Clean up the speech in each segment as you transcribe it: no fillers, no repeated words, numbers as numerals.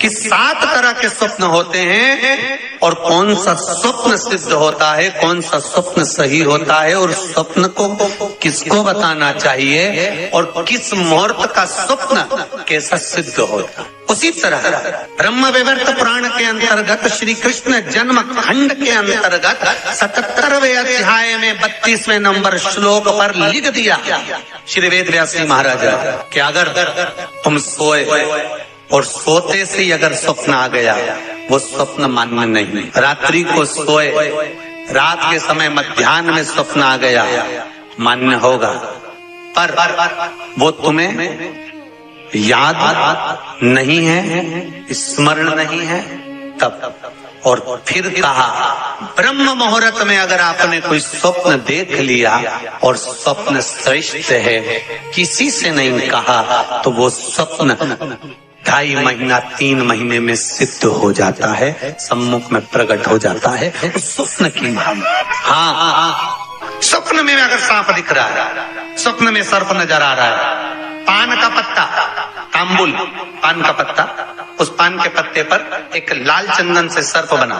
कि 7 तरह के स्वप्न होते हैं और कौन सा स्वप्न सिद्ध होता है, कौन सा स्वप्न सही होता है और स्वप्न को किसको बताना चाहिए और किस मुहूर्त का स्वप्न कैसा सिद्ध होता है। उसी तरह ब्रह्म वैवर्त पुराण के अंतर्गत श्री कृष्ण जन्म खंड के अंतर्गत 77वें अध्याय में 32वें नंबर श्लोक पर लिख दिया श्री वेद व्यास जी महाराज कि अगर तुम सोए और सोते से अगर स्वप्न आ गया वो स्वप्न मान्य नहीं। रात्रि को सोए, रात के समय मध्याह्न में स्वप्न आ गया मान्य होगा, पर वो तुम्हें याद नहीं है, स्मरण नहीं है तब। और फिर कहा ब्रह्म मुहूर्त में अगर आपने कोई स्वप्न देख लिया और स्वप्न श्रेष्ठ है, किसी से नहीं कहा, तो वो स्वप्न 2.5 महीना 3 महीने में सिद्ध हो जाता है, सम्मुख में प्रकट हो जाता है उस स्वप्न की। हाँ, स्वप्न में अगर सांप दिख रहा है, स्वप्न में सर्प नजर आ रहा है, पान का पत्ता, तांबुल पान का पत्ता, उस पान के पत्ते पर एक लाल चंदन से सर्प बना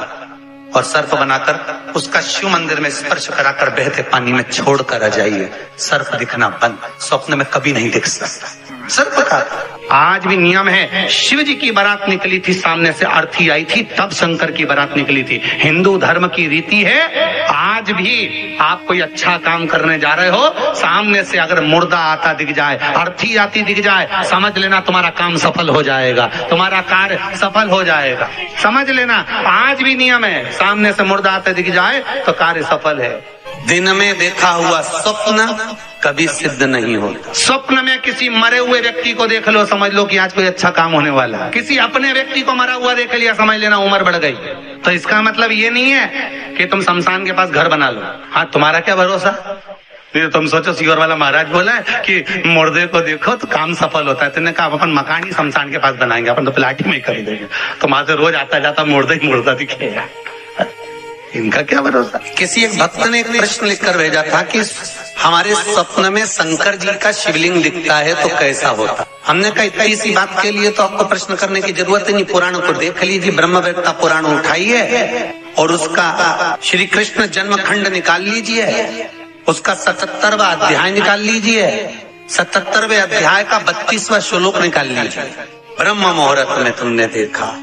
और सर्प बनाकर उसका शिव मंदिर में स्पर्श कराकर बहते पानी में छोड़कर आ जाइए, सर्प दिखना बंद। स्वप्न में कभी नहीं दिख सकता सर्प का। आज भी नियम है, शिव जी की बारात निकली थी, सामने से अर्थी आई थी, तब शंकर की बारात निकली थी। हिंदू धर्म की रीति है, आज भी आप कोई अच्छा काम करने जा रहे हो, सामने से अगर मुर्दा आता दिख जाए, अर्थी आती दिख जाए, समझ लेना तुम्हारा काम सफल हो जाएगा, तुम्हारा कार्य सफल हो जाएगा। समझ लेना, आज भी नियम है, सामने से मुर्दा आते दिख जाए तो कार्य सफल है। दिन में देखा हुआ स्वप्न कभी सिद्ध नहीं होता। स्वप्न में किसी मरे हुए व्यक्ति को देख लो, समझ लो कि आज कोई अच्छा काम होने वाला है। किसी अपने व्यक्ति को मरा हुआ देख लिया, समझ लेना उम्र बढ़ गई। तो इसका मतलब ये नहीं है कि तुम शमशान के पास घर बना लो। हाँ, तुम्हारा क्या भरोसा, नहीं तो तुम सोचो सीवर वाला महाराज बोला है कि मुर्दे को देखो तो काम सफल होता है, तुमने कहा अपन मकान ही शमशान के पास बनाएंगे, अपन तो प्लाट ही में खरीदेंगे, तो वहां से रोज आता जाता मुर्दा ही मुर्दा दिखेगा। इनका क्या भरोसा। किसी एक भक्त ने एक प्रश्न लिखकर भेजा था कि हमारे स्वप्न में शंकर जी का शिवलिंग दिखता है तो कैसा होता। हमने कहा इतनी सी बात के लिए तो आपको प्रश्न करने की जरूरत ही नहीं, पुराण को देख लीजिए, ब्रह्मवेत्ता पुराण उठाइए और उसका श्री कृष्ण जन्म खंड निकाल लीजिए, उसका 77वां अध्याय निकाल लीजिए, 77वें अध्याय का 32वां श्लोक निकाल लीजिए। ब्रह्म मुहूर्त में तुमने देखा,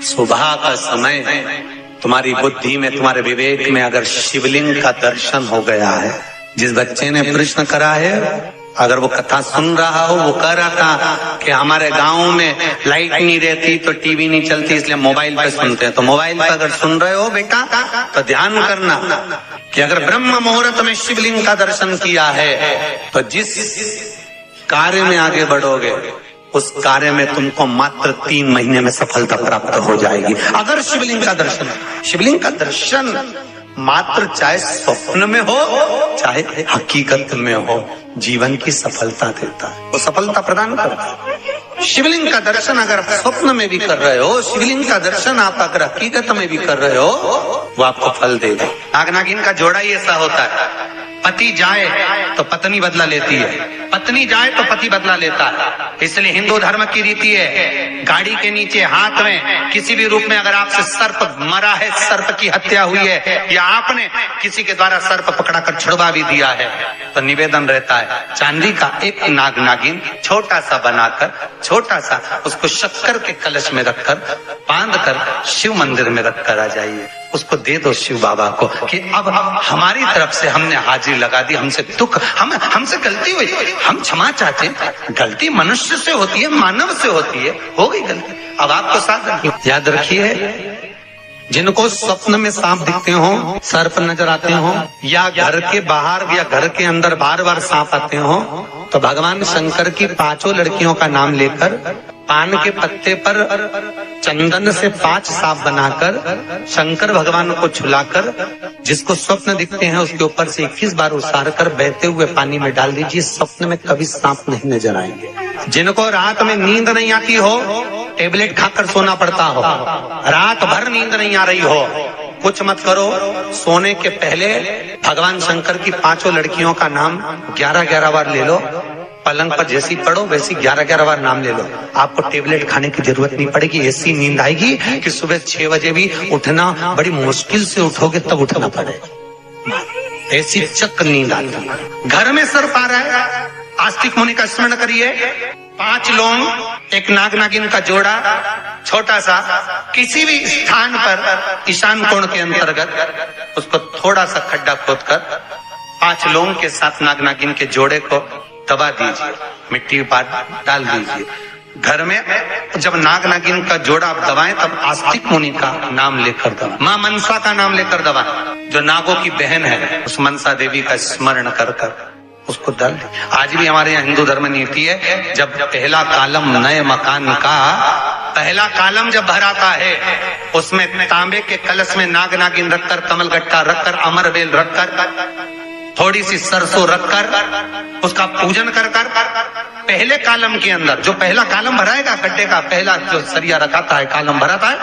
सुबह का समय है, तुम्हारी बुद्धि में, तुम्हारे विवेक में अगर शिवलिंग का दर्शन हो गया है। जिस बच्चे ने प्रश्न करा है, अगर वो कथा सुन रहा हो, वो कह रहा था कि हमारे गांव में लाइट नहीं रहती तो टीवी नहीं चलती, इसलिए मोबाइल पे सुनते हैं। तो मोबाइल पे अगर सुन रहे हो बेटा तो ध्यान करना कि अगर ब्रह्म मुहूर्त में शिवलिंग का दर्शन किया है तो जिस कार्य में आगे बढ़ोगे उस कार्य में तुमको मात्र 3 महीने में सफलता प्राप्त हो जाएगी। अगर शिवलिंग का दर्शन मात्र चाहे स्वप्न में हो चाहे हकीकत में हो, जीवन की सफलता देता है, वो सफलता प्रदान करता है। शिवलिंग का दर्शन अगर आप स्वप्न में भी कर रहे हो, शिवलिंग का दर्शन आप अगर हकीकत में भी कर रहे हो, वो आपको फल देगा। नाग नागिन का जोड़ा ही ऐसा होता है, पति जाए तो पत्नी बदला लेती है, पत्नी जाए तो पति बदला लेता है। इसलिए हिंदू धर्म की रीति है, गाड़ी के नीचे हाथ में किसी भी रूप में अगर आपसे सर्प मरा है, सर्प की हत्या हुई है, या आपने किसी के द्वारा सर्प पकड़ाकर छुड़वा भी दिया है, तो निवेदन रहता है चांदी का एक नाग नागिन छोटा सा बनाकर, छोटा सा उसको शक्कर के कलश में रखकर बांधकर शिव मंदिर में रखकर आ जाइए, उसको दे दो शिव बाबा को कि अब हमारी तरफ से हमने हाजिरी लगा दी, हमसे दुख, हमसे गलती हुई, हम क्षमा चाहते हैं। गलती मनुष्य से होती है, मानव से होती है, हो गई गलती, अब आपको साथ याद रखिए। जिनको स्वप्न में सांप दिखते हो, सर्प नजर आते हो, या घर के बाहर या घर के अंदर बार बार सांप आते हो, तो भगवान शंकर की 5 लड़कियों का नाम लेकर पान के पत्ते पर चंदन से 5 सांप बनाकर शंकर भगवान को छुलाकर, जिसको स्वप्न दिखते हैं उसके ऊपर से 21 बार उसार कर बहते हुए पानी में डाल दीजिए, स्वप्न में कभी सांप नहीं नजर आएंगे। जिनको रात में नींद नहीं आती हो, टेबलेट खाकर सोना पड़ता हो, रात भर नींद नहीं आ रही हो, कुछ मत करो, सोने के पहले भगवान शंकर की 5 लड़कियों का नाम 11-11 बार ले लो पलंग पर जैसी पड़ो वैसी 11-11 बार नाम ले लो, आपको टेबलेट खाने की जरूरत नहीं पड़ेगी। ऐसी नींद आएगी कि सुबह 6 बजे भी उठना बड़ी मुश्किल से उठोगे तब उठना पड़ेगा, ऐसी चक नींद आती है। घर में सर्प आ रहा है, आस्तिक मुनि का स्मरण करिए। 5 लौंग, एक नाग नागिन का जोड़ा, छोटा सा, किसी भी स्थान पर ईशान कोण के अंतर्गत उसको थोड़ा सा खड्डा खोदकर 5 लौंग के साथ नाग नागिन के जोड़े को दबा दीजिए, मिट्टी पर डाल दीजिए। घर में जब नाग नागिन का जोड़ा आप दबाएं तब आस्तिक मुनि का नाम लेकर दबाएं, मां मनसा का नाम लेकर दबाएं, जो नागों की बहन है, उस मनसा देवी का स्मरण कर कर उसको डाल दे। आज भी हमारे यहाँ हिंदू धर्म नीति है, जब पहला कालम नए मकान का पहला कालम जब भराता है, उसमें तांबे के कलश में नाग नागिन रखकर, कमल गट्टा रखकर, अमर बेल रखकर, थोड़ी सी सरसों रखकर उसका पूजन कर कर पहले कालम के अंदर, जो पहला कालम भराएगा गड्ढे का, पहला जो सरिया रखाता है, कालम भराता है,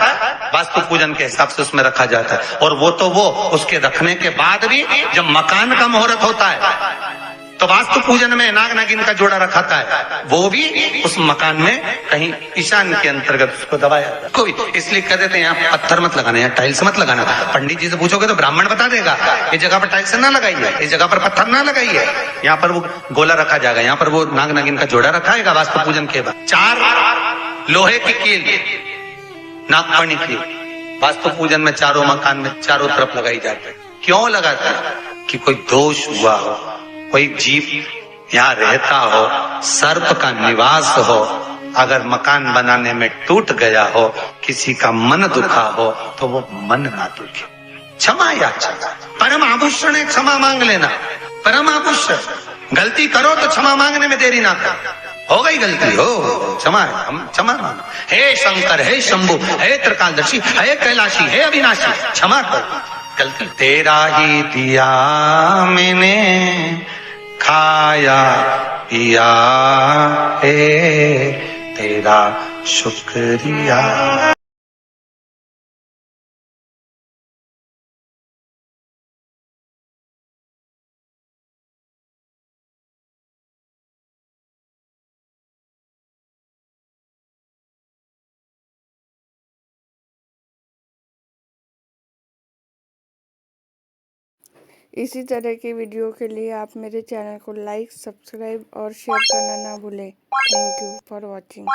वास्तु पूजन के हिसाब से उसमें रखा जाता है। और वो तो वो उसके रखने के बाद भी जब मकान का मुहूर्त होता है तो वास्तु पूजन में नाग नागिन का जोड़ा रखाता है, वो भी उस मकान में कहीं ईशान के अंतर्गत उसको दबाया कोई। इसलिए कह देते हैं यहाँ पत्थर मत लगाना, यहाँ टाइल्स मत लगाना। पंडित जी से पूछोगे तो ब्राह्मण बता देगा, इस जगह पर टाइल्स ना लगाइए, इस जगह पर पत्थर ना लगाइए, यहाँ पर वो गोला रखा जाएगा, यहाँ पर वो नाग नागिन का जोड़ा रखाएगा वास्तु पूजन के बाद। 4 लोहे की कील, नागफनी की, वास्तु पूजन में चारों मकान में चारों तरफ लगाई जाती है। क्यों लगाते हैं? कि कोई दोष हुआ हो, कोई जीव यहाँ रहता हो, सर्प का निवास हो, अगर मकान बनाने में टूट गया हो, किसी का मन दुखा हो, तो वो मन ना दुखे। क्षमा याचना, परम आभूषण है, क्षमा मांग लेना, परम आभूषण। गलती करो तो क्षमा मांगने में देरी ना करो, हो गई गलती हो, क्षमा है, हम क्षमा मांगो। हे शंकर, हे शंभु, हे त्रिकालदर्शी, हे कैलाशी, हे अविनाशी, क्षमा करो गलती। तेरा ही दिया मैंने खाया पिया है, तेरा शुक्रिया। इसी तरह की वीडियो के लिए आप मेरे चैनल को लाइक, सब्सक्राइब और शेयर करना ना भूलें। Thank you for watching.